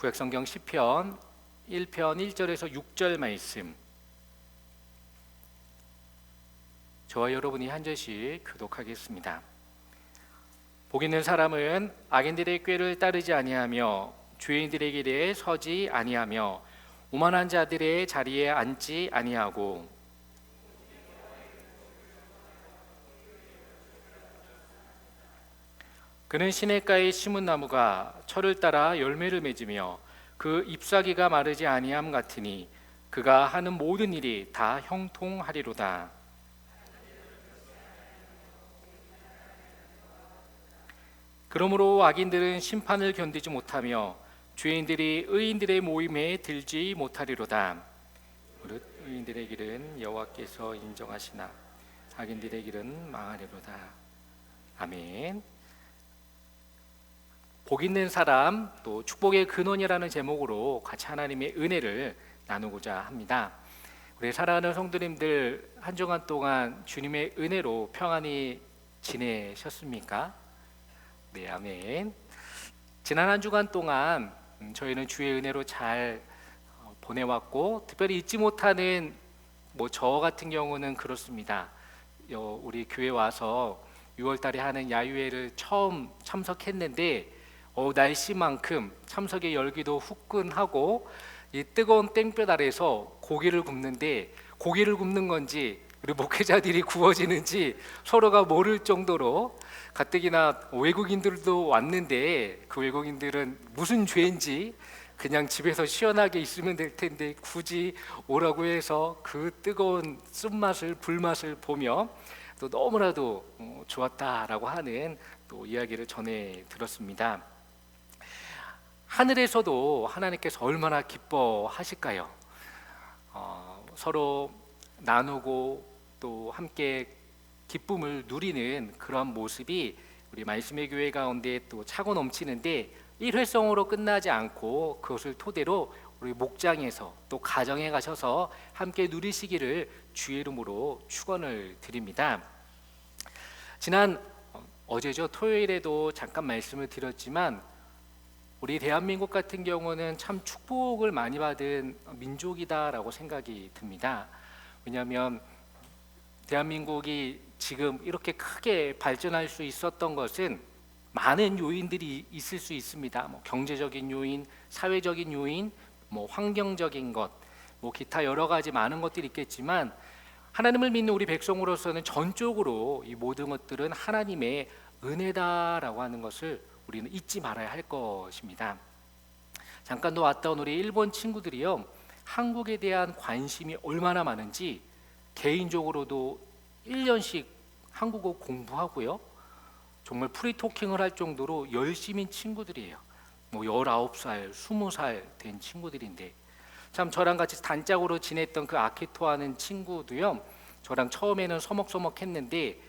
구약성경 시편 1편 1절에서 6절 말씀, 저와 여러분이 한 절씩 교독하겠습니다. 복 있는 사람은 악인들의 꾀를 따르지 아니하며 죄인들의 길에 서지 아니하며 오만한 자들의 자리에 앉지 아니하고 그는 시냇가에 심은 나무가 철을 따라 열매를 맺으며 그 잎사귀가 마르지 아니함 같으니 그가 하는 모든 일이 다 형통하리로다. 그러므로 악인들은 심판을 견디지 못하며 죄인들이 의인들의 모임에 들지 못하리로다. 무릇 의인들의 길은 여호와께서 인정하시나 악인들의 길은 망하리로다. 아멘. 복 있는 사람, 또 축복의 근원이라는 제목으로 같이 하나님의 은혜를 나누고자 합니다. 우리 사랑하는 성도님들, 한 주간 동안 주님의 은혜로 평안히 지내셨습니까? 네, 아멘. 지난 한 주간 동안 저희는 주의 은혜로 잘 보내왔고, 특별히 잊지 못하는 저 같은 경우는 그렇습니다. 우리 교회 와서 6월달에 하는 야유회를 처음 참석했는데 날씨만큼 참석의 열기도 후끈하고 이 뜨거운 땡볕 아래서 고기를 굽는데 고기를 굽는 건지 우리 목회자들이 구워지는지 서로가 모를 정도로, 가뜩이나 외국인들도 왔는데 그 외국인들은 무슨 죄인지 그냥 집에서 시원하게 있으면 될 텐데 굳이 오라고 해서 그 뜨거운 쓴맛을 불맛을 보며 또 너무나도 좋았다라고 하는 또 이야기를 전해 들었습니다. 하늘에서도 하나님께서 얼마나 기뻐하실까요? 서로 나누고 또 함께 기쁨을 누리는 그런 모습이 우리 말씀의 교회 가운데 또 차고 넘치는데, 일회성으로 끝나지 않고 그것을 토대로 우리 목장에서 또 가정에 가셔서 함께 누리시기를 주의 이름으로 축원을 드립니다. 지난 어제죠, 토요일에도 잠깐 말씀을 드렸지만 우리 대한민국 같은 경우는 참 축복을 많이 받은 민족이다라고 생각이 듭니다. 왜냐하면 대한민국이 지금 이렇게 크게 발전할 수 있었던 것은 많은 요인들이 있을 수 있습니다. 경제적인 요인, 사회적인 요인, 환경적인 것, 기타 여러 가지 많은 것들이 있겠지만 하나님을 믿는 우리 백성으로서는 전적으로 이 모든 것들은 하나님의 은혜다라고 하는 것을 우리는 잊지 말아야 할 것입니다. 잠깐 왔다 온 우리 일본 친구들이요, 한국에 대한 관심이 얼마나 많은지 개인적으로도 1년씩 한국어 공부하고요, 정말 프리토킹을 할 정도로 열심인 친구들이에요. 19살, 20살 된 친구들인데, 참 저랑 같이 단짝으로 지냈던 그 아키토 하는 친구도요, 저랑 처음에는 서먹서먹했는데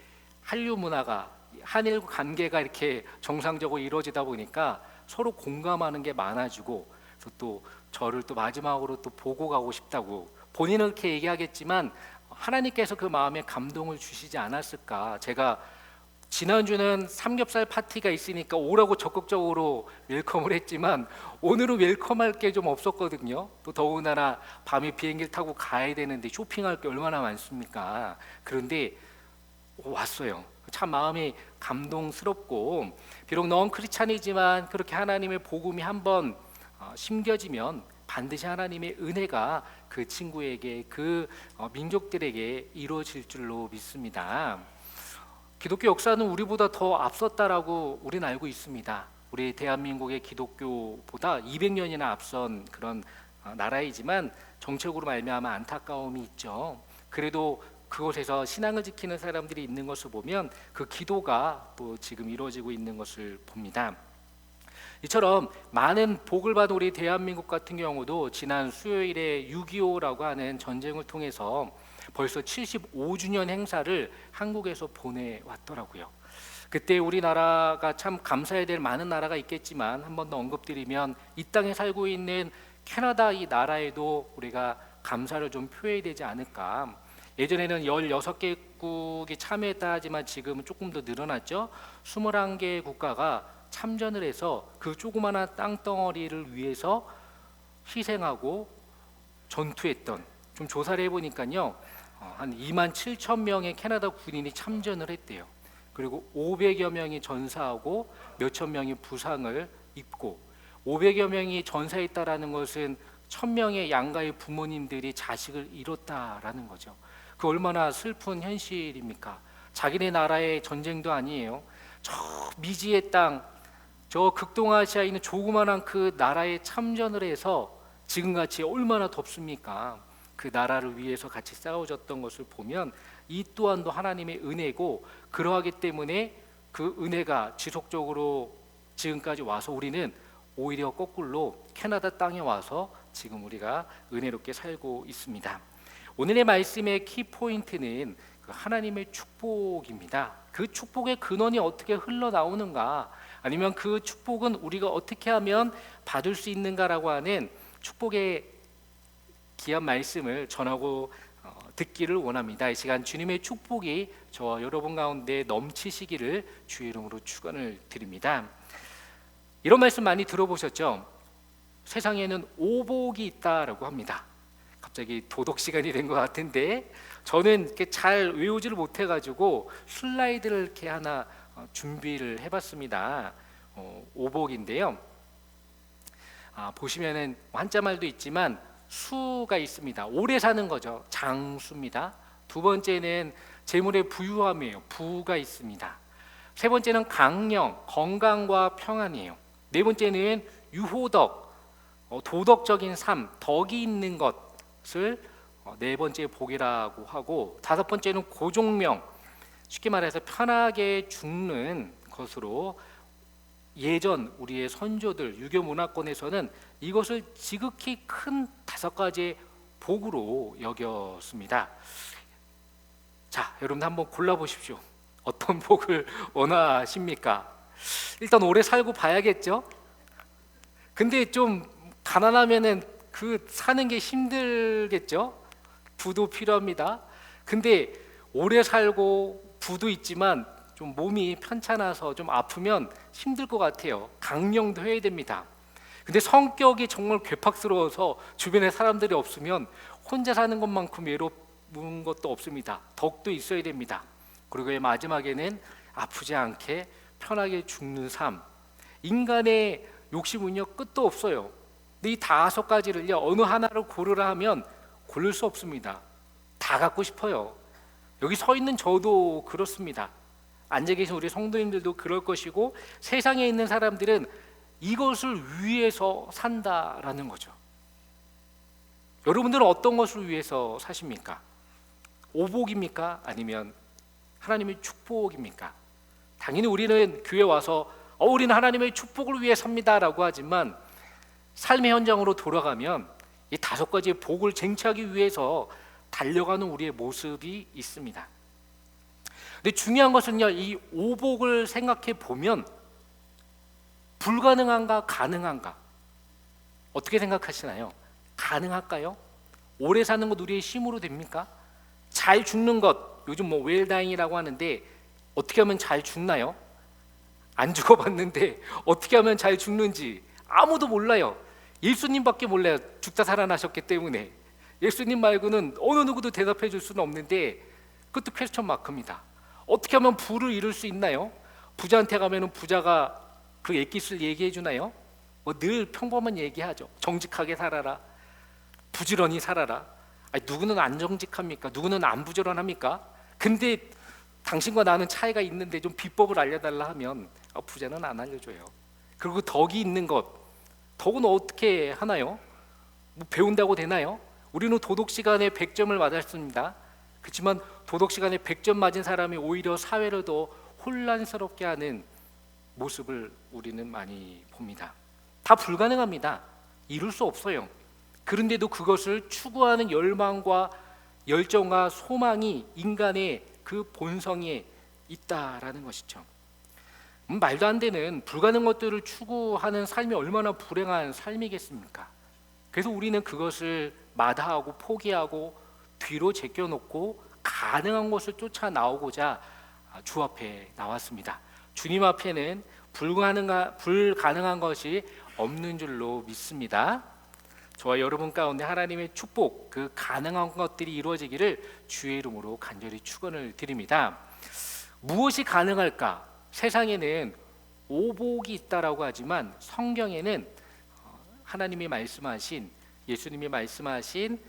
한류 문화가, 한일 관계가 이렇게 정상적으로 이루어지다 보니까 서로 공감하는 게 많아지고, 또 저를 또 마지막으로 또 보고 가고 싶다고 본인은 그렇게 얘기하겠지만 하나님께서 그 마음에 감동을 주시지 않았을까. 제가 지난주는 삼겹살 파티가 있으니까 오라고 적극적으로 웰컴을 했지만 오늘은 웰컴할 게 좀 없었거든요. 또 더군다나 밤에 비행기를 타고 가야 되는데 쇼핑할 게 얼마나 많습니까. 그런데 왔어요. 참 마음이 감동스럽고, 비록 넌 크리스찬이지만 그렇게 하나님의 복음이 한번 심겨지면 반드시 하나님의 은혜가 그 친구에게, 그 민족들에게 이루어질 줄로 믿습니다. 기독교 역사는 우리보다 더 앞섰다라고 우리는 알고 있습니다. 우리 대한민국의 기독교보다 200년이나 앞선 그런 나라이지만 정책으로 말미암아 안타까움이 있죠. 그래도 그곳에서 신앙을 지키는 사람들이 있는 것을 보면 그 기도가 또 지금 이루어지고 있는 것을 봅니다. 이처럼 많은 복을 받은 우리 대한민국 같은 경우도 지난 수요일에 6.25라고 하는 전쟁을 통해서 벌써 75주년 행사를 한국에서 보내왔더라고요. 그때 우리나라가 참 감사해야 될 많은 나라가 있겠지만 한 번 더 언급드리면 이 땅에 살고 있는 캐나다 이 나라에도 우리가 감사를 좀 표해야 되지 않을까. 예전에는 16개국이 참여했다 하지만 지금은 조금 더 늘어났죠. 21개 국가가 참전을 해서 그 조그마한 땅덩어리를 위해서 희생하고 전투했던, 좀 조사를 해보니까요, 한 2만 7천 명의 캐나다 군인이 참전을 했대요. 그리고 500여 명이 전사하고 몇천 명이 부상을 입고, 500여 명이 전사했다라는 것은 1,000명의 양가의 부모님들이 자식을 잃었다라는 거죠. 그 얼마나 슬픈 현실입니까? 자기네 나라의 전쟁도 아니에요. 저 미지의 땅, 저 극동아시아에 있는 조그만한 그 나라에 참전을 해서 지금같이 얼마나 덥습니까? 그 나라를 위해서 같이 싸워줬던 것을 보면 이 또한도 하나님의 은혜고, 그러하기 때문에 그 은혜가 지속적으로 지금까지 와서 우리는 오히려 거꾸로 캐나다 땅에 와서 지금 우리가 은혜롭게 살고 있습니다. 오늘의 말씀의 키포인트는 그 하나님의 축복입니다. 그 축복의 근원이 어떻게 흘러나오는가, 아니면 그 축복은 우리가 어떻게 하면 받을 수 있는가라고 하는 축복의 귀한 말씀을 전하고 듣기를 원합니다. 이 시간 주님의 축복이 저와 여러분 가운데 넘치시기를 주의 이름으로 축원을 드립니다. 이런 말씀 많이 들어보셨죠? 세상에는 오복이 있다라고 합니다. 갑자기 도덕 시간이 된 것 같은데, 저는 이렇게 잘 외우지를 못해가지고 슬라이드를 이렇게 하나 준비를 해봤습니다. 오복인데요. 보시면은 한자말도 있지만 수가 있습니다. 오래 사는 거죠. 장수입니다. 두 번째는 재물의 부유함이에요. 부가 있습니다. 세 번째는 강령, 건강과 평안이에요. 네 번째는 유호덕, 도덕적인 삶, 덕이 있는 것을 네 번째 복이라고 하고, 다섯 번째는 고종명, 쉽게 말해서 편하게 죽는 것으로 예전 우리의 선조들 유교 문화권에서는 이것을 지극히 큰 다섯 가지의 복으로 여겼습니다. 자, 여러분 한번 골라보십시오. 어떤 복을 원하십니까? 일단 오래 살고 봐야겠죠? 근데 좀 가난하면은 그 사는 게 힘들겠죠? 부도 필요합니다. 근데 오래 살고 부도 있지만 좀 몸이 편찮아서 좀 아프면 힘들 것 같아요. 강령도 해야 됩니다. 근데 성격이 정말 괴팍스러워서 주변에 사람들이 없으면 혼자 사는 것만큼 외로운 것도 없습니다. 덕도 있어야 됩니다. 그리고 마지막에는 아프지 않게 편하게 죽는 삶. 인간의 욕심은요 끝도 없어요. 근데 이 다섯 가지를요 어느 하나를 고르라 하면 고를 수 없습니다. 다 갖고 싶어요. 여기 서 있는 저도 그렇습니다. 앉아 계신 우리 성도님들도 그럴 것이고, 세상에 있는 사람들은 이것을 위해서 산다라는 거죠. 여러분들은 어떤 것을 위해서 사십니까? 오복입니까? 아니면 하나님의 축복입니까? 당연히 우리는 교회 와서 우리는 하나님의 축복을 위해 삽니다라고 하지만, 삶의 현장으로 돌아가면 이 다섯 가지의 복을 쟁취하기 위해서 달려가는 우리의 모습이 있습니다. 근데 중요한 것은요, 이 오복을 생각해 보면 불가능한가 가능한가? 어떻게 생각하시나요? 가능할까요? 오래 사는 것 우리의 힘으로 됩니까? 잘 죽는 것, 요즘 뭐 웰다잉이라고 하는데 어떻게 하면 잘 죽나요? 안 죽어봤는데 어떻게 하면 잘 죽는지 아무도 몰라요. 예수님밖에 몰라요. 죽다 살아나셨기 때문에. 예수님 말고는 어느 누구도 대답해 줄 수는 없는데, 그것도 퀘스천 마크입니다. 어떻게 하면 부를 이룰 수 있나요? 부자한테 가면은 부자가 그 액기스를 얘기해 주나요? 늘 평범한 얘기하죠. 정직하게 살아라, 부지런히 살아라. 아니, 누구는 안 정직합니까? 누구는 안 부지런합니까? 근데 당신과 나는 차이가 있는데 좀 비법을 알려달라 하면 부자는 안 알려줘요. 그리고 덕이 있는 것, 덕은 어떻게 하나요? 뭐 배운다고 되나요? 우리는 도덕 시간에 100점을 맞았습니다. 그렇지만 도덕 시간에 100점 맞은 사람이 오히려 사회를 더 혼란스럽게 하는 모습을 우리는 많이 봅니다. 다 불가능합니다. 이룰 수 없어요. 그런데도 그것을 추구하는 열망과 열정과 소망이 인간의 그 본성에 있다라는 것이죠. 말도 안 되는 불가능한 것들을 추구하는 삶이 얼마나 불행한 삶이겠습니까? 그래서 우리는 그것을 마다하고 포기하고 뒤로 제껴놓고 가능한 것을 쫓아 나오고자 주 앞에 나왔습니다. 주님 앞에는 불가능한 것이 없는 줄로 믿습니다. 저와 여러분 가운데 하나님의 축복, 그 가능한 것들이 이루어지기를 주의 이름으로 간절히 축원을 드립니다. 무엇이 가능할까? 세상에는 오복이 있다라고 하지만 성경에는 하나님이 말씀하신, 예수님이 말씀하신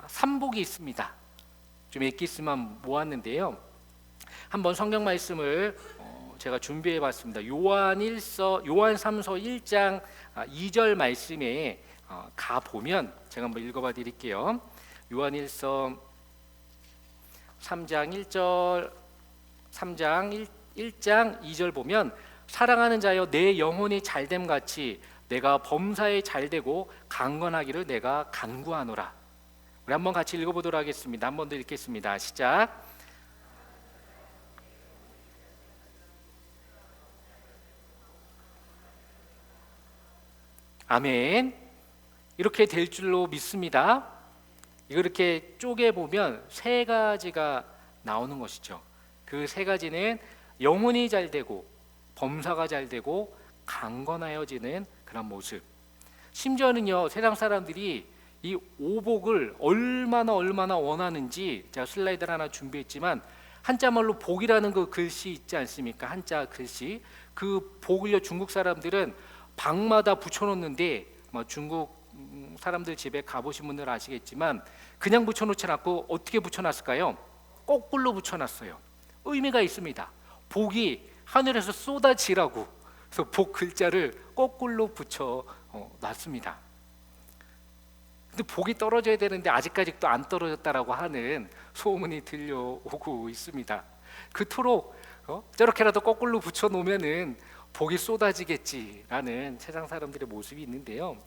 삼복이 있습니다. 좀 엑기스만 모았는데요. 한번 성경 말씀을 제가 준비해 봤습니다. 요한3서 1장 2절 말씀에 가 보면 제가 한번 읽어봐 드릴게요. 요한1서 3장 1장 2절 보면 사랑하는 자여 내 영혼이 잘됨 같이 내가 범사에 잘되고 강건하기를 내가 간구하노라. 우리 한번 같이 읽어보도록 하겠습니다. 한 번 더 읽겠습니다. 시작. 아멘. 이렇게 될 줄로 믿습니다. 이렇게 쪼개 보면 세 가지가 나오는 것이죠. 그 세 가지는 영혼이 잘되고 범사가 잘되고 강건하여지는 그런 모습. 심지어는요, 세상 사람들이 이 오복을 얼마나 원하는지, 제가 슬라이드를 하나 준비했지만 한자말로 복이라는 그 글씨 있지 않습니까? 한자 글씨. 그 복을요, 중국 사람들은 방마다 붙여놓는데, 중국 사람들 집에 가보신 분들 아시겠지만 그냥 붙여놓지 않고 어떻게 붙여놨을까요? 거꾸로 붙여놨어요. 의미가 있습니다. 복이 하늘에서 쏟아지라고. 그래서 복 글자를 거꾸로 붙여 놨습니다. 근데 복이 떨어져야 되는데 아직까지도 안 떨어졌다라고 하는 소문이 들려오고 있습니다. 그토록 저렇게라도 거꾸로 붙여 놓으면은 복이 쏟아지겠지라는 세상 사람들의 모습이 있는데요.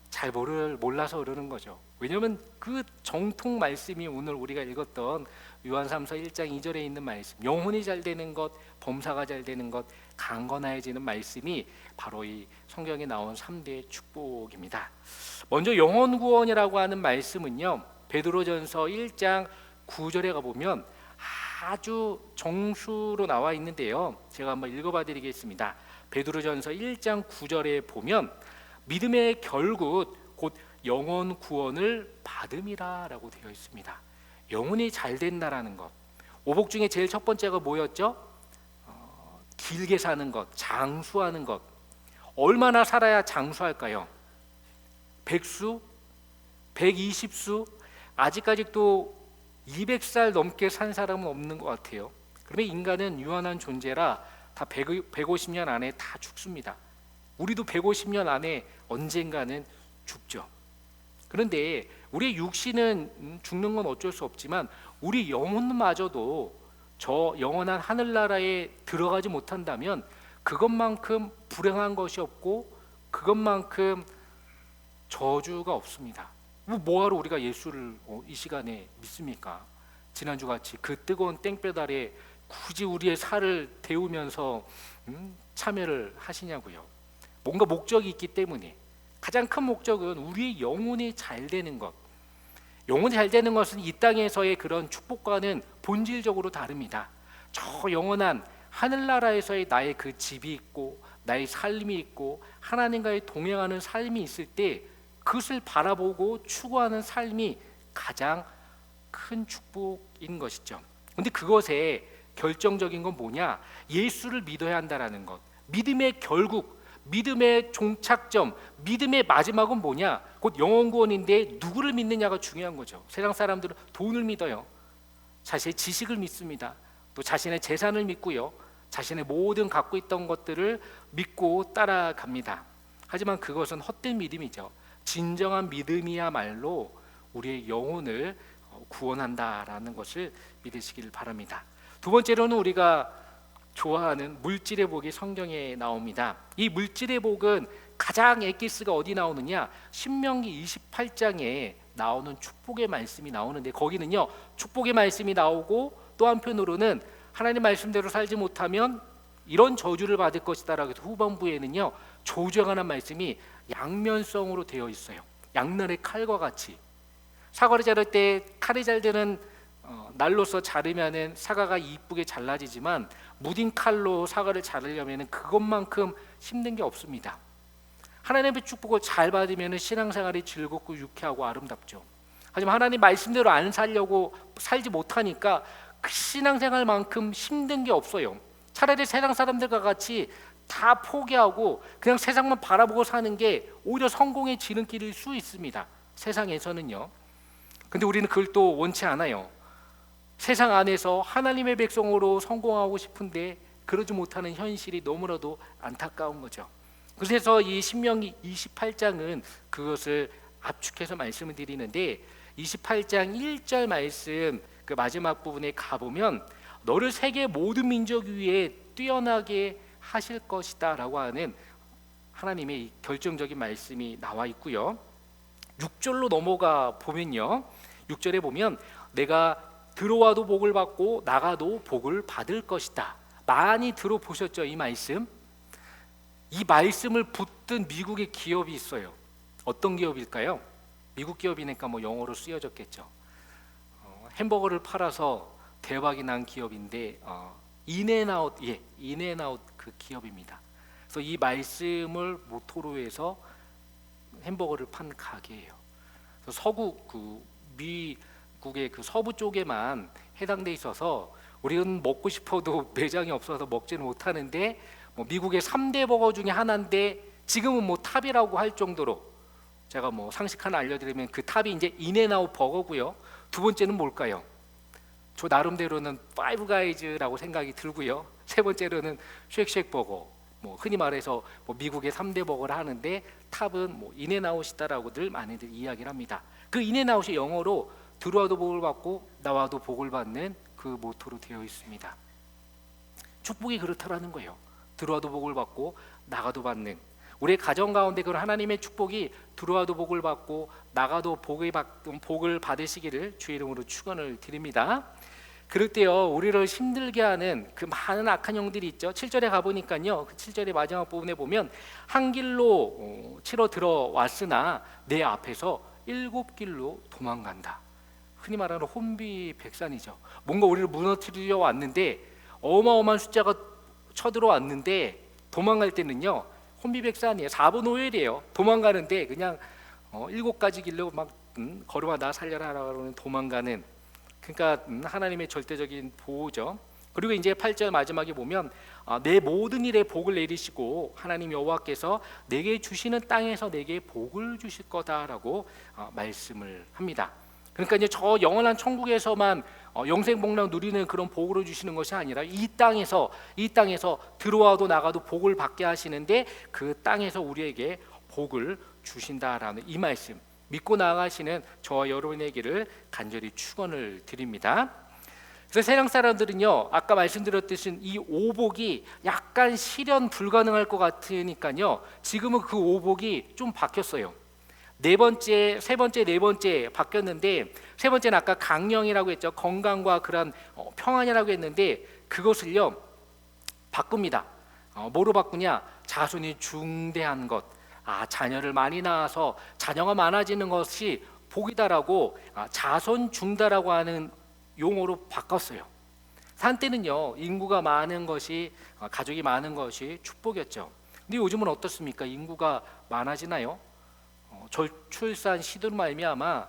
잘 몰라서 그러는 거죠. 왜냐하면 그 정통 말씀이 오늘 우리가 읽었던 요한3서 1장 2절에 있는 말씀, 영혼이 잘 되는 것, 범사가 잘 되는 것, 강건해지는 말씀이 바로 이 성경에 나온 3대 축복입니다. 먼저 영혼 구원이라고 하는 말씀은요, 베드로전서 1장 9절에 가보면 아주 정수로 나와 있는데요. 제가 한번 읽어봐 드리겠습니다. 베드로전서 1장 9절에 보면 믿음의 결국 곧 영혼 구원을 받음이라 라고 되어 있습니다. 영혼이 잘 된다라는 것. 오복 중에 제일 첫 번째가 뭐였죠? 길게 사는 것, 장수하는 것. 얼마나 살아야 장수할까요? 100수? 120수? 아직까지도 200살 넘게 산 사람은 없는 것 같아요. 그러면 인간은 유한한 존재라 다 150년 안에 다 죽습니다. 우리도 150년 안에 언젠가는 죽죠. 그런데 우리의 육신은 죽는 건 어쩔 수 없지만 우리 영혼마저도 저 영원한 하늘나라에 들어가지 못한다면 그것만큼 불행한 것이 없고 그것만큼 저주가 없습니다. 뭐하러 우리가 예수를 이 시간에 믿습니까? 지난주같이 그 뜨거운 땡볕 아래 굳이 우리의 살을 데우면서 참여를 하시냐고요. 뭔가 목적이 있기 때문에. 가장 큰 목적은 우리의 영혼이 잘 되는 것. 영혼이 잘 되는 것은 이 땅에서의 그런 축복과는 본질적으로 다릅니다. 저 영원한 하늘나라에서의 나의 그 집이 있고 나의 삶이 있고 하나님과의 동행하는 삶이 있을 때 그것을 바라보고 추구하는 삶이 가장 큰 축복인 것이죠. 그런데 그것의 결정적인 건 뭐냐? 예수를 믿어야 한다라는 것. 믿음의 결국, 믿음의 종착점, 믿음의 마지막은 뭐냐? 곧 영혼 구원인데 누구를 믿느냐가 중요한 거죠. 세상 사람들은 돈을 믿어요. 자신의 지식을 믿습니다. 또 자신의 재산을 믿고요. 자신의 모든 갖고 있던 것들을 믿고 따라갑니다. 하지만 그것은 헛된 믿음이죠. 진정한 믿음이야말로 우리의 영혼을 구원한다라는 것을 믿으시길 바랍니다. 두 번째로는 우리가 좋아하는 물질의 복이 성경에 나옵니다. 이 물질의 복은 가장 엑기스가 어디 나오느냐? 신명기 28장에 나오는 축복의 말씀이 나오는데 거기는요 축복의 말씀이 나오고 또 한편으로는 하나님 말씀대로 살지 못하면 이런 저주를 받을 것이다 라고 해서 후반부에는요 조주에 관한 말씀이 양면성으로 되어 있어요. 양날의 칼과 같이. 사과를 자를 때 칼이 잘 되는 날로서 자르면은 사과가 이쁘게 잘라지지만 무딘 칼로 사과를 자르려면 그것만큼 힘든 게 없습니다. 하나님의 축복을 잘 받으면 신앙생활이 즐겁고 유쾌하고 아름답죠. 하지만 하나님 말씀대로 안 살려고 살지 못하니까 그 신앙생활만큼 힘든 게 없어요. 차라리 세상 사람들과 같이 다 포기하고 그냥 세상만 바라보고 사는 게 오히려 성공의 지름길일 수 있습니다. 세상에서는요. 근데 우리는 그걸 또 원치 않아요. 세상 안에서 하나님의 백성으로 성공하고 싶은데 그러지 못하는 현실이 너무나도 안타까운 거죠. 그래서 이 신명기 28장은 그것을 압축해서 말씀을 드리는데 28장 1절 말씀 그 마지막 부분에 가보면 너를 세계 모든 민족 위에 뛰어나게 하실 것이다 라고 하는 하나님의 결정적인 말씀이 나와 있고요. 6절로 넘어가 보면요, 6절에 보면 내가 들어와도 복을 받고 나가도 복을 받을 것이다. 많이 들어보셨죠? 이 말씀. 이 말씀을 붙든 미국의 기업이 있어요. 어떤 기업일까요? 미국 기업이니까 뭐 영어로 쓰여졌겠죠. 햄버거를 팔아서 대박이 난 기업인데 인앤아웃, 인앤아웃 그 기업입니다. 그래서 이 말씀을 모토로 해서 햄버거를 판 가게예요. 그래서 서구 미국의 그 서부 쪽에만 해당돼 있어서 우리는 먹고 싶어도 매장이 없어서 먹지는 못하는데 뭐 미국의 3대 버거 중에 하나인데 지금은 뭐 탑이라고 할 정도로, 제가 뭐 상식 하나 알려드리면 그 탑이 이제 인앤아웃 버거고요. 두 번째는 뭘까요? 저 나름대로는 파이브 가이즈라고 생각이 들고요. 세 번째로는 쉑쉑 버거. 뭐 흔히 말해서 뭐 미국의 3대 버거를 하는데 탑은 뭐 인앤아웃이다라고들 많이들 이야기를 합니다. 그 인앤아웃이 영어로 들어와도 복을 받고 나와도 복을 받는 그 모토로 되어 있습니다. 축복이 그렇다라는 거예요. 들어와도 복을 받고 나가도 받는, 우리의 가정 가운데 그런 하나님의 축복이 들어와도 복을 받고 나가도 복을 받으시기를 주의 이름으로 축원을 드립니다. 그럴 때요, 우리를 힘들게 하는 그 많은 악한 영들이 있죠. 7절에 가보니까요, 그 7절의 마지막 부분에 보면 한 길로 치러 들어왔으나 내 앞에서 7길로 도망간다. 흔히 말하는 혼비백산이죠. 뭔가 우리를 무너뜨리려 왔는데 어마어마한 숫자가 쳐들어왔는데 도망갈 때는요 혼비백산이에요. 4분 5일이에요. 도망가는데 그냥 7가지 길로 막 걸어와 나 살려라 라고 도망가는, 그러니까 하나님의 절대적인 보호죠. 그리고 이제 8절 마지막에 보면 내 모든 일에 복을 내리시고 하나님 여호와께서 내게 주시는 땅에서 내게 복을 주실 거다라고 말씀을 합니다. 그러니까 이제 저 영원한 천국에서만 영생복락 누리는 그런 복으로 주시는 것이 아니라 이 땅에서 들어와도 나가도 복을 받게 하시는데 그 땅에서 우리에게 복을 주신다라는 이 말씀 믿고 나아가시는 저와 여러분에게를 간절히 축원을 드립니다. 그래서 세상 사람들은요, 아까 말씀드렸듯이 이 오복이 약간 실현 불가능할 것 같으니까요, 지금은 그 오복이 좀 바뀌었어요. 세 번째, 네 번째 바뀌었는데, 세 번째는 아까 강령이라고 했죠. 건강과 그런 평안이라고 했는데 그것을요 바꿉니다. 뭐로 바꾸냐? 자손이 중대한 것, 자녀를 많이 낳아서 자녀가 많아지는 것이 복이다라고 자손 중다라고 하는 용어로 바꿨어요. 한때는요 인구가 많은 것이, 가족이 많은 것이 축복이었죠. 근데 요즘은 어떻습니까? 인구가 많아지나요? 저출산 시도로 말미암아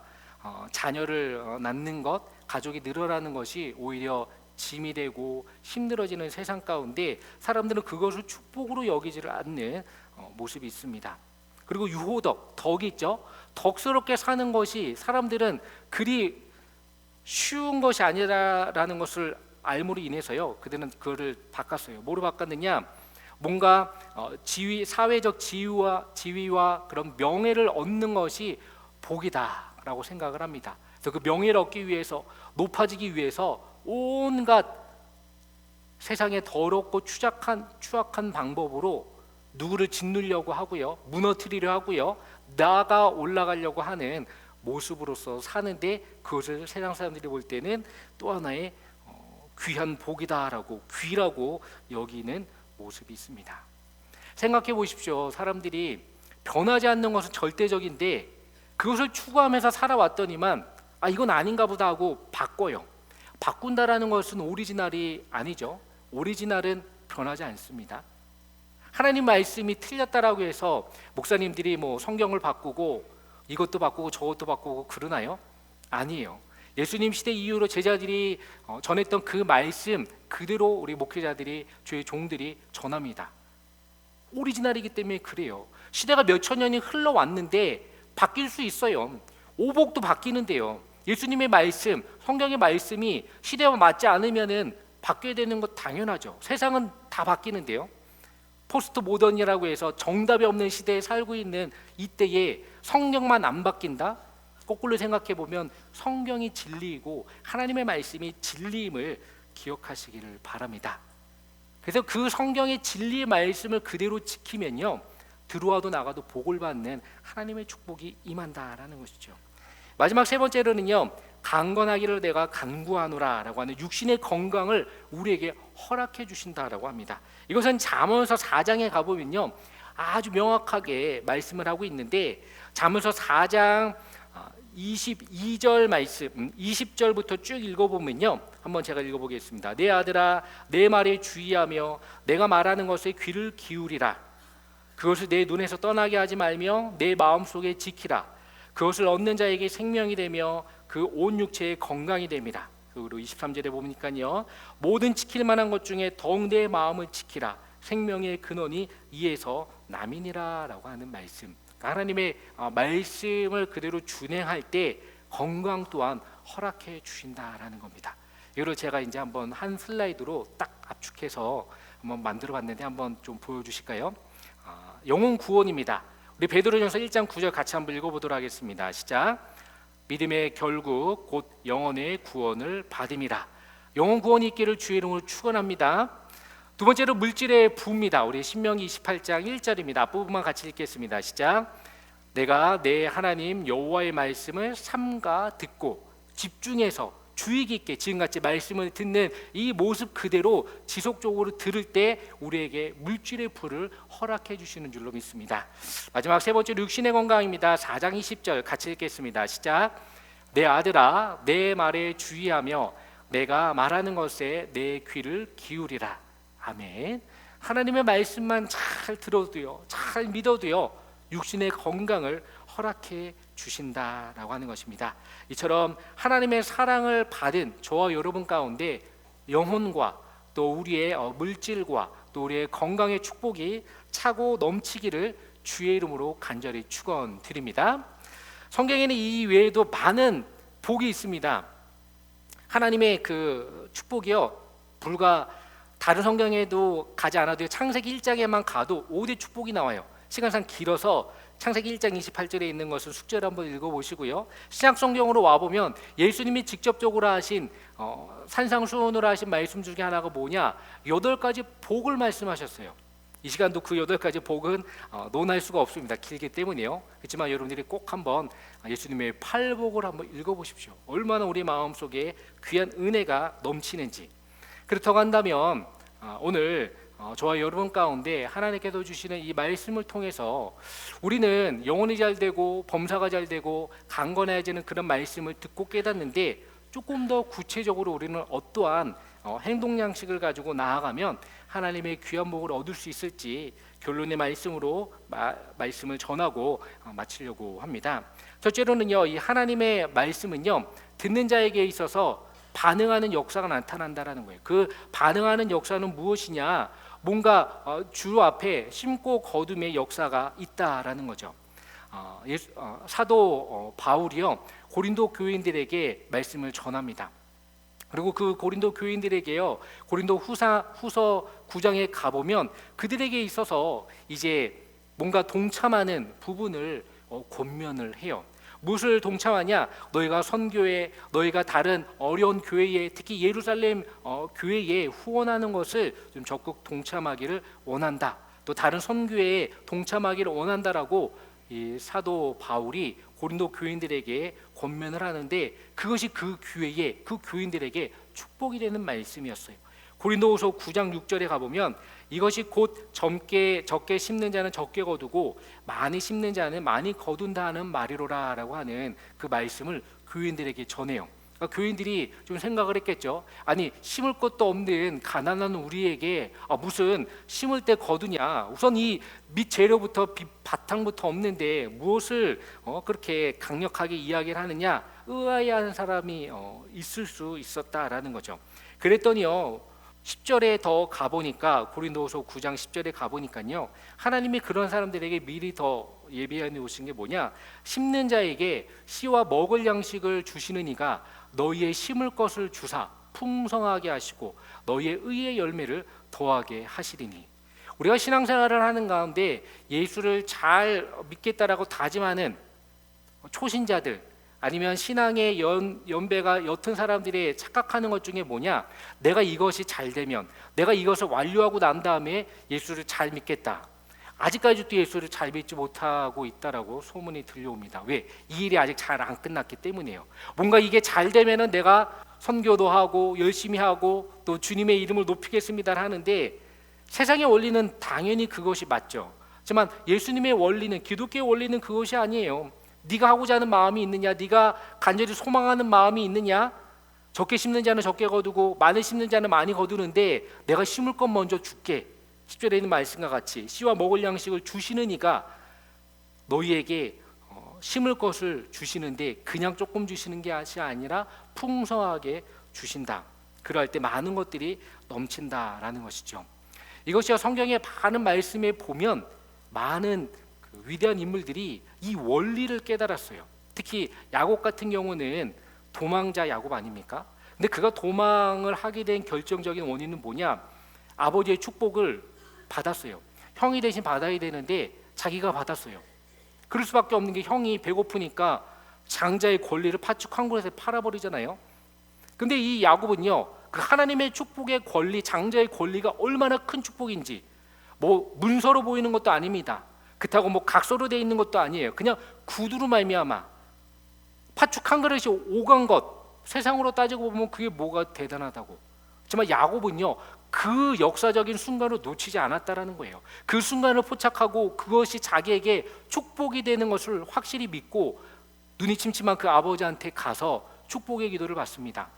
자녀를 낳는 것, 가족이 늘어나는 것이 오히려 짐이 되고 힘들어지는 세상 가운데 사람들은 그것을 축복으로 여기지를 않는 모습이 있습니다. 그리고 유호덕, 덕이 있죠. 덕스럽게 사는 것이 사람들은 그리 쉬운 것이 아니라는 것을 알므로 인해서요 그들은 그거를 바꿨어요. 뭐로 바꿨느냐? 뭔가 사회적 지위와 그런 명예를 얻는 것이 복이다라고 생각을 합니다. 그래서 그 명예를 얻기 위해서, 높아지기 위해서 온갖 세상에 더럽고 추악한 방법으로 누구를 짓누려고 하고요, 무너뜨리려 하고요, 나아가 올라가려고 하는 모습으로서 사는데, 그것을 세상 사람들이 볼 때는 또 하나의 귀한 복이다라고, 귀라고 여기는 모습이 있습니다. 생각해 보십시오. 사람들이 변하지 않는 것은 절대적인데 그것을 추구하면서 살아왔더니만 이건 아닌가 보다 하고 바꿔요. 바꾼다라는 것은 오리지널이 아니죠. 오리지널은 변하지 않습니다. 하나님 말씀이 틀렸다라고 해서 목사님들이 뭐 성경을 바꾸고 이것도 바꾸고 저것도 바꾸고 그러나요? 아니에요. 예수님 시대 이후로 제자들이 전했던 그 말씀 그대로 우리 목회자들이, 주의 종들이 전합니다. 오리지널이기 때문에 그래요. 시대가 몇천 년이 흘러왔는데 바뀔 수 있어요. 오복도 바뀌는데요. 예수님의 말씀, 성경의 말씀이 시대와 맞지 않으면은 바뀌어야 되는 것 당연하죠. 세상은 다 바뀌는데요. 포스트 모던이라고 해서 정답이 없는 시대에 살고 있는 이때에 성경만 안 바뀐다? 거꾸로 생각해 보면 성경이 진리이고 하나님의 말씀이 진리임을 기억하시기를 바랍니다. 그래서 그 성경의 진리의 말씀을 그대로 지키면요, 들어와도 나가도 복을 받는 하나님의 축복이 임한다라는 것이죠. 마지막 세 번째로는요, 강건하기를 내가 간구하노라 라고 하는 육신의 건강을 우리에게 허락해 주신다라고 합니다. 이것은 잠언서 4장에 가보면요, 아주 명확하게 말씀을 하고 있는데, 잠언서 4장 22절 말씀, 20절부터 쭉 읽어보면요, 한번 제가 읽어보겠습니다. 내 아들아, 내 말에 주의하며 내가 말하는 것에 귀를 기울이라. 그것을 내 눈에서 떠나게 하지 말며 내 마음속에 지키라. 그것을 얻는 자에게 생명이 되며 그 온 육체의 건강이 됩니다. 그리고 23절에 보니까요, 모든 지킬 만한 것 중에 더욱 내 마음을 지키라. 생명의 근원이 이에서 남이니라 라고 하는 말씀. 하나님의 말씀을 그대로 준행할 때 건강 또한 허락해 주신다라는 겁니다. 이걸 제가 이제 한번 한 슬라이드로 딱 압축해서 한번 만들어 봤는데 한번 좀 보여주실까요? 영혼 구원입니다. 우리 베드로전서 1장 9절 같이 한번 읽어보도록 하겠습니다. 시작. 믿음의 결국 곧 영혼의 구원을 받음이라. 영혼 구원이 있기를 주의 이름으로 축원합니다. 두 번째로 물질의 부입니다. 우리 신명기 28장 1절입니다. 앞부분만 같이 읽겠습니다. 시작. 내가 내 하나님 여호와의 말씀을 삼가 듣고 집중해서 주의 깊게 지금같이 말씀을 듣는 이 모습 그대로 지속적으로 들을 때 우리에게 물질의 부를 허락해 주시는 줄로 믿습니다. 마지막 세 번째로 육신의 건강입니다. 4장 20절 같이 읽겠습니다. 시작. 내 아들아, 내 말에 주의하며 내가 말하는 것에 내 귀를 기울이라. 아멘. 하나님의 말씀만 잘 들어도요, 잘 믿어도요, 육신의 건강을 허락해 주신다라고 하는 것입니다. 이처럼 하나님의 사랑을 받은 저와 여러분 가운데 영혼과 또 우리의 물질과 또 우리의 건강의 축복이 차고 넘치기를 주의 이름으로 간절히 축원드립니다. 성경에는 이 외에도 많은 복이 있습니다. 하나님의 그 축복이요, 불과 다른 성경에도 가지 않아도 창세기 1장에만 가도 5대 축복이 나와요. 시간상 길어서 창세기 1장 28절에 있는 것을 숙제로 한번 읽어보시고요, 신약 성경으로 와보면 예수님이 직접적으로 하신 산상수훈으로 하신 말씀 중에 하나가 뭐냐, 8가지 복을 말씀하셨어요. 이 시간도 그 8가지 복은 논할 수가 없습니다. 길기 때문에요. 그렇지만 여러분들이 꼭 한번 예수님의 8복을 한번 읽어보십시오. 얼마나 우리 마음속에 귀한 은혜가 넘치는지. 그렇다고 한다면 오늘 저와 여러분 가운데 하나님께서 주시는 이 말씀을 통해서 우리는 영혼이 잘 되고 범사가 잘 되고 강건해지는 그런 말씀을 듣고 깨닫는데, 조금 더 구체적으로 우리는 어떠한 행동 양식을 가지고 나아가면 하나님의 귀한 복을 얻을 수 있을지 결론의 말씀으로 말씀을 전하고 마치려고 합니다. 첫째로는요, 이 하나님의 말씀은요, 듣는 자에게 있어서 반응하는 역사가 나타난다라는 거예요. 그 반응하는 역사는 무엇이냐? 뭔가 주 앞에 심고 거둠의 역사가 있다라는 거죠. 사도 바울이요, 고린도 교인들에게 말씀을 전합니다. 그리고 그 고린도 교인들에게요, 고린도 후서 9장에 가보면 그들에게 있어서 이제 뭔가 동참하는 부분을 권면을 해요. 무엇을 동참하냐? 너희가 선교회, 너희가 다른 어려운 교회에, 특히 예루살렘 교회에 후원하는 것을 좀 적극 동참하기를 원한다. 또 다른 선교회에 동참하기를 원한다라고 이 사도 바울이 고린도 교인들에게 권면을 하는데, 그것이 그 교회에, 그 교인들에게 축복이 되는 말씀이었어요. 고린도후서 9장 6절에 가보면 이것이 곧 적게 심는 자는 적게 거두고 많이 심는 자는 많이 거둔다 하는 말이로라 라고 하는 그 말씀을 교인들에게 전해요. 그러니까 교인들이 좀 생각을 했겠죠. 아니, 심을 것도 없는 가난한 우리에게 무슨 심을 때 거두냐. 우선 이 밑 재료부터 바탕부터 없는데 무엇을 그렇게 강력하게 이야기를 하느냐. 의아해하는 사람이 있을 수 있었다라는 거죠. 그랬더니요, 10절에 더 가보니까, 고린도후서 9장 10절에 가보니까요, 하나님이 그런 사람들에게 미리 더 예비해 놓으신 게 뭐냐. 심는 자에게 씨와 먹을 양식을 주시는 이가 너희의 심을 것을 주사 풍성하게 하시고 너희의 의의 열매를 더하게 하시리니. 우리가 신앙생활을 하는 가운데 예수를 잘 믿겠다라고 다짐하는 초신자들, 아니면 신앙의 연배가 옅은 사람들이 착각하는 것 중에 뭐냐, 내가 이것이 잘 되면, 내가 이것을 완료하고 난 다음에 예수를 잘 믿겠다. 아직까지도 예수를 잘 믿지 못하고 있다라고 소문이 들려옵니다. 왜? 이 일이 아직 잘 안 끝났기 때문이에요. 뭔가 이게 잘 되면은 내가 선교도 하고 열심히 하고 또 주님의 이름을 높이겠습니다 하는데, 세상의 원리는 당연히 그것이 맞죠. 하지만 예수님의 원리는, 기독교의 원리는 그것이 아니에요. 네가 하고자 하는 마음이 있느냐, 네가 간절히 소망하는 마음이 있느냐. 적게 심는 자는 적게 거두고 많이 심는 자는 많이 거두는데 내가 심을 것 먼저 줄게. 10절에 있는 말씀과 같이 씨와 먹을 양식을 주시는 이가 너희에게 심을 것을 주시는데 그냥 조금 주시는 게 아니라 풍성하게 주신다. 그럴 때 많은 것들이 넘친다라는 것이죠. 이것이요, 성경의 많은 말씀에 보면 많은 위대한 인물들이 이 원리를 깨달았어요. 특히 야곱 같은 경우는 도망자 야곱 아닙니까? 근데 그가 도망을 하게 된 결정적인 원인은 뭐냐? 아버지의 축복을 받았어요. 형이 대신 받아야 되는데 자기가 받았어요. 그럴 수밖에 없는 게, 형이 배고프니까 장자의 권리를 파축 황굴에서 팔아버리잖아요. 근데 이 야곱은요, 그 하나님의 축복의 권리, 장자의 권리가 얼마나 큰 축복인지, 뭐 문서로 보이는 것도 아닙니다. 그렇다고 뭐 각서로 되어 있는 것도 아니에요. 그냥 구두로 말미암아 파축 한 그릇이 오간 것, 세상으로 따지고 보면 그게 뭐가 대단하다고. 하지만 야곱은요, 그 역사적인 순간을 놓치지 않았다라는 거예요. 그 순간을 포착하고 그것이 자기에게 축복이 되는 것을 확실히 믿고 눈이 침침한 그 아버지한테 가서 축복의 기도를 받습니다.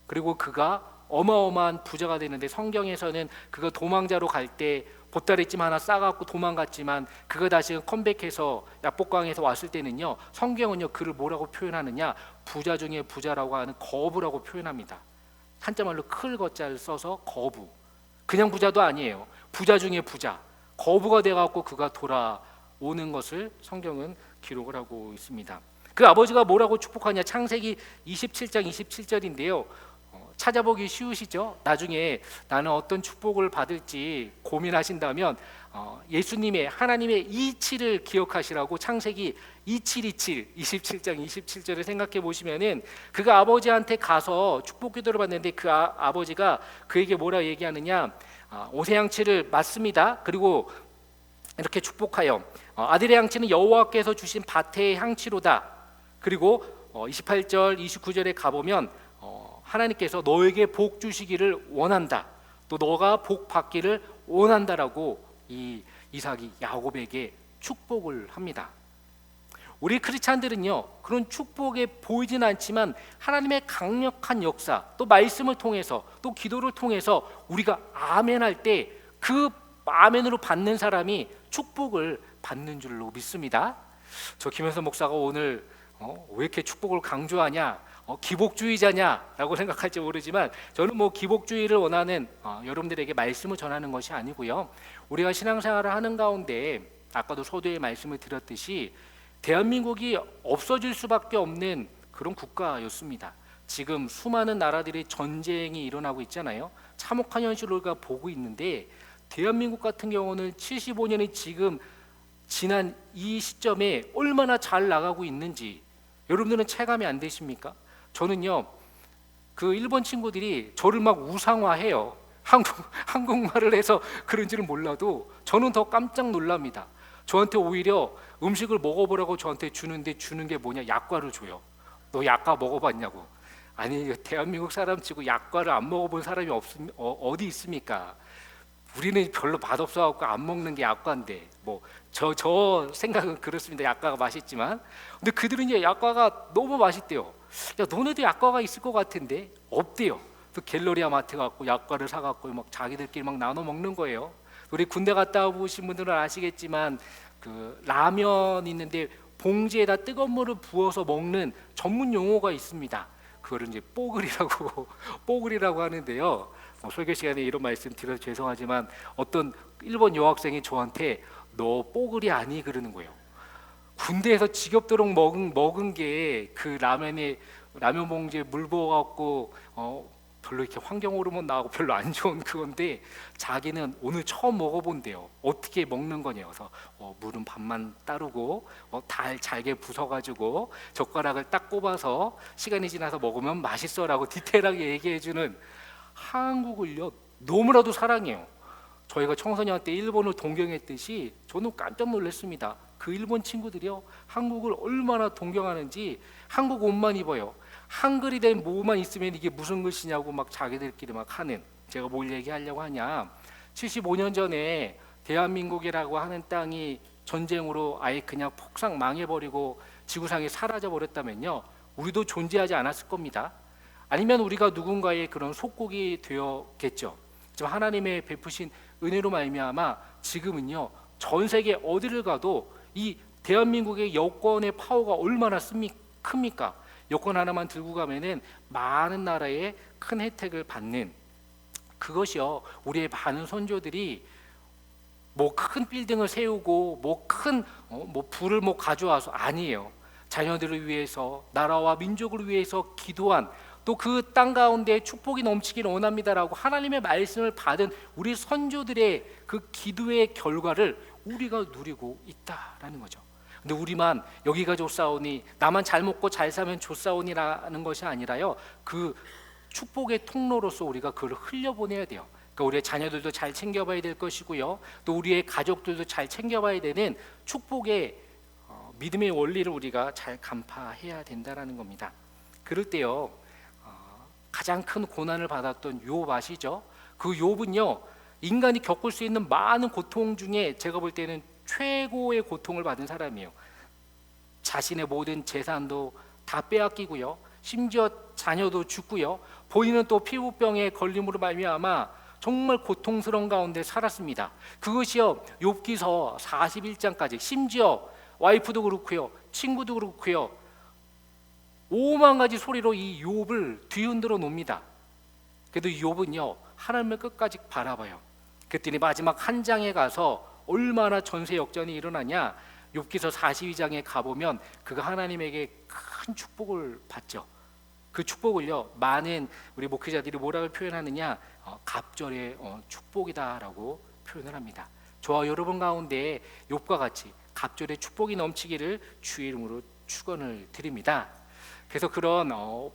그리고 그가 어마어마한 부자가 되는데, 성경에서는 그가 도망자로 갈 때 보따리찜 하나 싸갖고 도망갔지만 그가 다시 컴백해서 야복강에서 왔을 때는요, 성경은요 그를 뭐라고 표현하느냐, 부자 중에 부자라고 하는 거부라고 표현합니다. 한자말로 클 거자를 써서 거부. 그냥 부자도 아니에요. 부자 중에 부자, 거부가 돼갖고 그가 돌아오는 것을 성경은 기록을 하고 있습니다. 그 아버지가 뭐라고 축복하냐, 창세기 27장 27절인데요 찾아보기 쉬우시죠? 나중에 나는 어떤 축복을 받을지 고민하신다면 예수님의, 하나님의 이치를 기억하시라고 창세기 2727 27장 27절을 생각해 보시면은, 그가 아버지한테 가서 축복 기도를 받는데 그 아버지가 그에게 뭐라 얘기하느냐, 옷의 양치를 맞습니다. 그리고 이렇게 축복하여 아들의 양치는 여호와께서 주신 밭의 향치로다. 그리고 28절 29절에 가보면 하나님께서 너에게 복 주시기를 원한다, 또 너가 복 받기를 원한다라고 이 이삭이 야곱에게 축복을 합니다. 우리 크리스찬들은요, 그런 축복에 보이진 않지만 하나님의 강력한 역사, 또 말씀을 통해서, 또 기도를 통해서 우리가 아멘할 때 그 아멘으로 받는 사람이 축복을 받는 줄로 믿습니다. 저 김현선 목사가 오늘 왜 이렇게 축복을 강조하냐, 기복주의자냐라고 생각할지 모르지만, 저는 뭐 기복주의를 원하는 여러분들에게 말씀을 전하는 것이 아니고요, 우리가 신앙생활을 하는 가운데 아까도 서두에 말씀을 드렸듯이 대한민국이 없어질 수밖에 없는 그런 국가였습니다. 지금 수많은 나라들의 전쟁이 일어나고 있잖아요. 참혹한 현실을 우리가 보고 있는데, 대한민국 같은 경우는 75년이 지금 지난 이 시점에 얼마나 잘 나가고 있는지 여러분들은 체감이 안 되십니까? 저는요, 그 일본 친구들이 저를 막 우상화해요. 한국말을 해서 그런지는 몰라도 저는 더 깜짝 놀랍니다. 저한테 오히려 음식을 먹어보라고 저한테 주는데, 주는 게 뭐냐, 약과를 줘요. 너 약과 먹어봤냐고. 아니, 대한민국 사람 치고 약과를 안 먹어본 사람이 어디 있습니까? 우리는 별로 맛없어갖고 안 먹는 게 약과인데, 뭐 저 생각은 그렇습니다. 약과가 맛있지만. 근데 그들은 이제 약과가 너무 맛있대요. 야, 너네도 약과가 있을 것 같은데 없대요. 또 갤러리아 마트 갖고 약과를 사갖고 막 자기들끼리 막 나눠 먹는 거예요. 우리 군대 갔다 오신 분들은 아시겠지만 그 라면 있는데 봉지에다 뜨거운 물을 부어서 먹는 전문 용어가 있습니다. 그거를 이제 뽀글이라고 뽀글이라고 하는데요. 설교 시간에 이런 말씀 드려서 죄송하지만 어떤 일본 여학생이 저한테 너 뽀글이 아니 그러는 거예요. 군대에서 지겹도록 먹은 게 그 라면 봉지에 물 부어갖고 별로 이렇게 환경 호르몬 나오고 별로 안 좋은 그건데 자기는 오늘 처음 먹어본대요. 어떻게 먹는 거냐. 그래서 물은 반만 따르고 잘게 부숴가지고 젓가락을 딱 꼽아서 시간이 지나서 먹으면 맛있어라고 디테일하게 얘기해주는 한국을요 너무나도 사랑해요. 저희가 청소년 때 일본을 동경했듯이 저는 깜짝 놀랐습니다. 그 일본 친구들이요 한국을 얼마나 동경하는지 한국 옷만 입어요. 한글이 된 뭐만 있으면 이게 무슨 글씨냐고 막 자기들끼리 막 하는. 제가 뭘 얘기하려고 하냐, 75년 전에 대한민국이라고 하는 땅이 전쟁으로 아예 그냥 폭삭 망해버리고 지구상에 사라져버렸다면요 우리도 존재하지 않았을 겁니다. 아니면 우리가 누군가의 그런 속국이 되었겠죠. 지금 하나님의 베푸신 은혜로 말미암아 지금은요 전 세계 어디를 가도 이 대한민국의 여권의 파워가 얼마나 큽니까? 여권 하나만 들고 가면은 많은 나라의 큰 혜택을 받는, 그것이요 우리의 많은 선조들이 뭐 큰 빌딩을 세우고 뭐 큰 부를 뭐 가져와서 아니에요. 자녀들을 위해서 나라와 민족을 위해서 기도한, 또 그 땅 가운데 축복이 넘치기를 원합니다라고 하나님의 말씀을 받은 우리 선조들의 그 기도의 결과를 우리가 누리고 있다라는 거죠. 근데 우리만 여기가 좋사오니, 나만 잘 먹고 잘 사면 좋사오니라는 것이 아니라요 그 축복의 통로로서 우리가 그걸 흘려보내야 돼요. 그러니까 우리의 자녀들도 잘 챙겨봐야 될 것이고요 또 우리의 가족들도 잘 챙겨봐야 되는 축복의 믿음의 원리를 우리가 잘 간파해야 된다라는 겁니다. 그럴 때요 가장 큰 고난을 받았던 욥 아시죠? 그 욥은요 인간이 겪을 수 있는 많은 고통 중에 제가 볼 때는 최고의 고통을 받은 사람이에요. 자신의 모든 재산도 다 빼앗기고요 심지어 자녀도 죽고요 본인은 또 피부병에 걸림으로 말미암아 정말 고통스러운 가운데 살았습니다. 그것이요 욥기서 41장까지 심지어 와이프도 그렇고요 친구도 그렇고요 5만 가지 소리로 이 욥을 뒤흔들어 놓습니다. 그래도 욥은요 하나님을 끝까지 바라봐요. 그랬더니 마지막 한 장에 가서 얼마나 전세 역전이 일어나냐, 욥기서 42장에 가보면 그가 하나님에게 큰 축복을 받죠. 그 축복을요 많은 우리 목회자들이 뭐라고 표현하느냐, 갑절의 축복이다라고 표현을 합니다. 저와 여러분 가운데 욥과 같이 갑절의 축복이 넘치기를 주의 이름으로 축원을 드립니다. 그래서 그런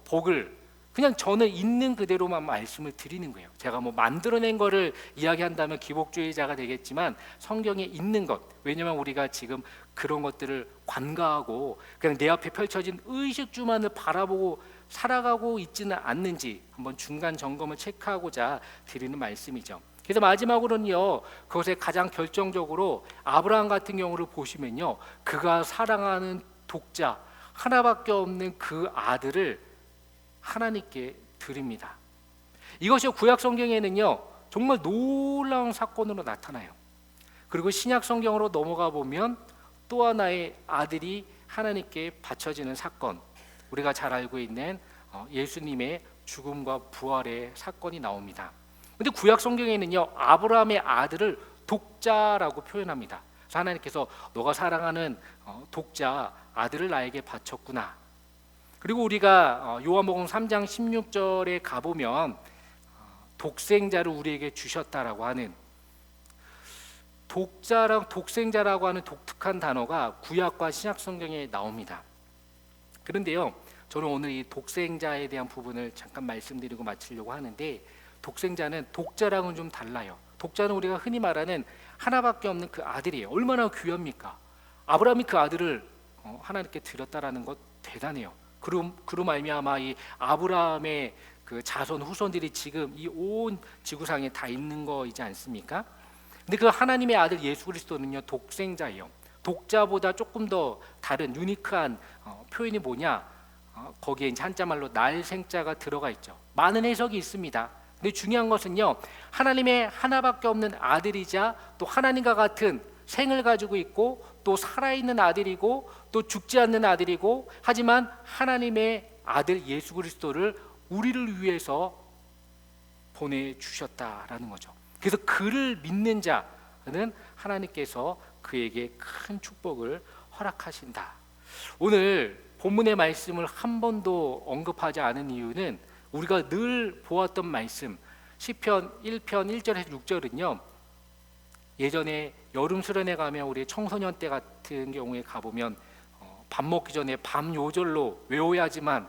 복을 그냥 저는 있는 그대로만 말씀을 드리는 거예요. 제가 뭐 만들어낸 거를 이야기한다면 기복주의자가 되겠지만 성경에 있는 것, 왜냐하면 우리가 지금 그런 것들을 관가하고 그냥 내 앞에 펼쳐진 의식주만을 바라보고 살아가고 있지는 않는지 한번 중간 점검을 체크하고자 드리는 말씀이죠. 그래서 마지막으로는요 그것에 가장 결정적으로 아브라함 같은 경우를 보시면요 그가 사랑하는 독자 하나밖에 없는 그 아들을 하나님께 드립니다. 이것이 구약 성경에는요 정말 놀라운 사건으로 나타나요. 그리고 신약 성경으로 넘어가 보면 또 하나의 아들이 하나님께 바쳐지는 사건, 우리가 잘 알고 있는 예수님의 죽음과 부활의 사건이 나옵니다. 근데 구약 성경에는요 아브라함의 아들을 독자라고 표현합니다. 그래서 하나님께서 너가 사랑하는 독자 아들을 나에게 바쳤구나. 그리고 우리가 요한복음 3장 16절에 가보면 독생자를 우리에게 주셨다라고 하는, 독자랑 독생자라고 하는 독특한 단어가 구약과 신약 성경에 나옵니다. 그런데요 저는 오늘 이 독생자에 대한 부분을 잠깐 말씀드리고 마치려고 하는데, 독생자는 독자랑은 좀 달라요. 독자는 우리가 흔히 말하는 하나밖에 없는 그 아들이에요. 얼마나 귀합니까? 아브라함이 그 아들을 하나님께 드렸다라는 것 대단해요. 그로 말미암아 이 아브라함의 그 자손 후손들이 지금 이 온 지구상에 다 있는 거이지 않습니까? 근데 그 하나님의 아들 예수 그리스도는요 독생자예요. 독자보다 조금 더 다른 유니크한 표현이 뭐냐? 거기에 이제 한자말로 날생자가 들어가 있죠. 많은 해석이 있습니다. 근데 중요한 것은요, 하나님의 하나밖에 없는 아들이자 또 하나님과 같은 생을 가지고 있고 또 살아있는 아들이고 또 죽지 않는 아들이고, 하지만 하나님의 아들 예수 그리스도를 우리를 위해서 보내주셨다라는 거죠. 그래서 그를 믿는 자는 하나님께서 그에게 큰 축복을 허락하신다. 오늘 본문의 말씀을 한 번도 언급하지 않은 이유는 우리가 늘 보았던 말씀, 시편 1편 1절에서 6절은요, 예전에 여름 수련회 가면 우리 청소년 때 같은 경우에 가보면 밥 먹기 전에 밤 요절로 외워야지만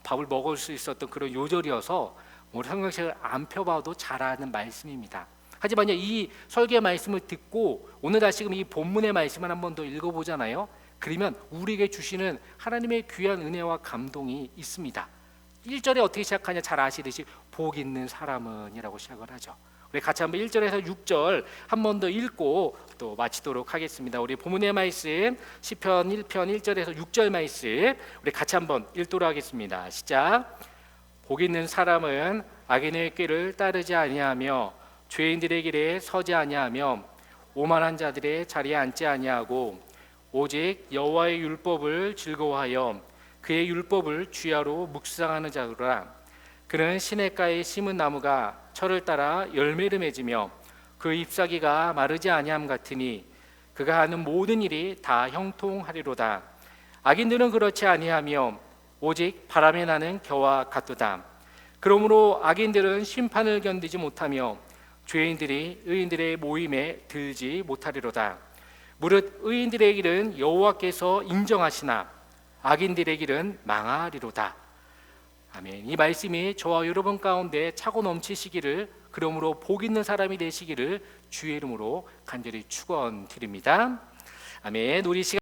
밥을 먹을 수 있었던 그런 요절이어서 우리 성경책을 안 펴봐도 잘 아는 말씀입니다. 하지만요, 이 설계 말씀을 듣고 오늘 다시금 이 본문의 말씀을 한 번 더 읽어보잖아요. 그러면 우리에게 주시는 하나님의 귀한 은혜와 감동이 있습니다. 1절에 어떻게 시작하냐 잘 아시듯이 복 있는 사람은 이라고 시작을 하죠. 우리 같이 한번 1절에서 6절 한 번 더 읽고 또 마치도록 하겠습니다. 우리 본문의 말씀 시편 1편 1절에서 6절 말씀 우리 같이 한번 읽도록 하겠습니다. 시작. 복 있는 사람은 악인의 꾀를 따르지 아니하며 죄인들의 길에 서지 아니하며 오만한 자들의 자리에 앉지 아니하고 오직 여호와의 율법을 즐거워하여 그의 율법을 주야로 묵상하는 자로라. 그는 시냇가에 심은 나무가 철을 따라 열매를 맺으며 그 잎사귀가 마르지 아니함 같으니 그가 하는 모든 일이 다 형통하리로다. 악인들은 그렇지 아니하며 오직 바람에 나는 겨와 같도다. 그러므로 악인들은 심판을 견디지 못하며 죄인들이 의인들의 모임에 들지 못하리로다. 무릇 의인들의 길은 여호와께서 인정하시나 악인들의 길은 망하리로다. 아멘. 이 말씀이 저와 여러분 가운데 차고 넘치시기를, 그러므로 복 있는 사람이 되시기를 주의 이름으로 간절히 축원드립니다. 아멘. 우리 시간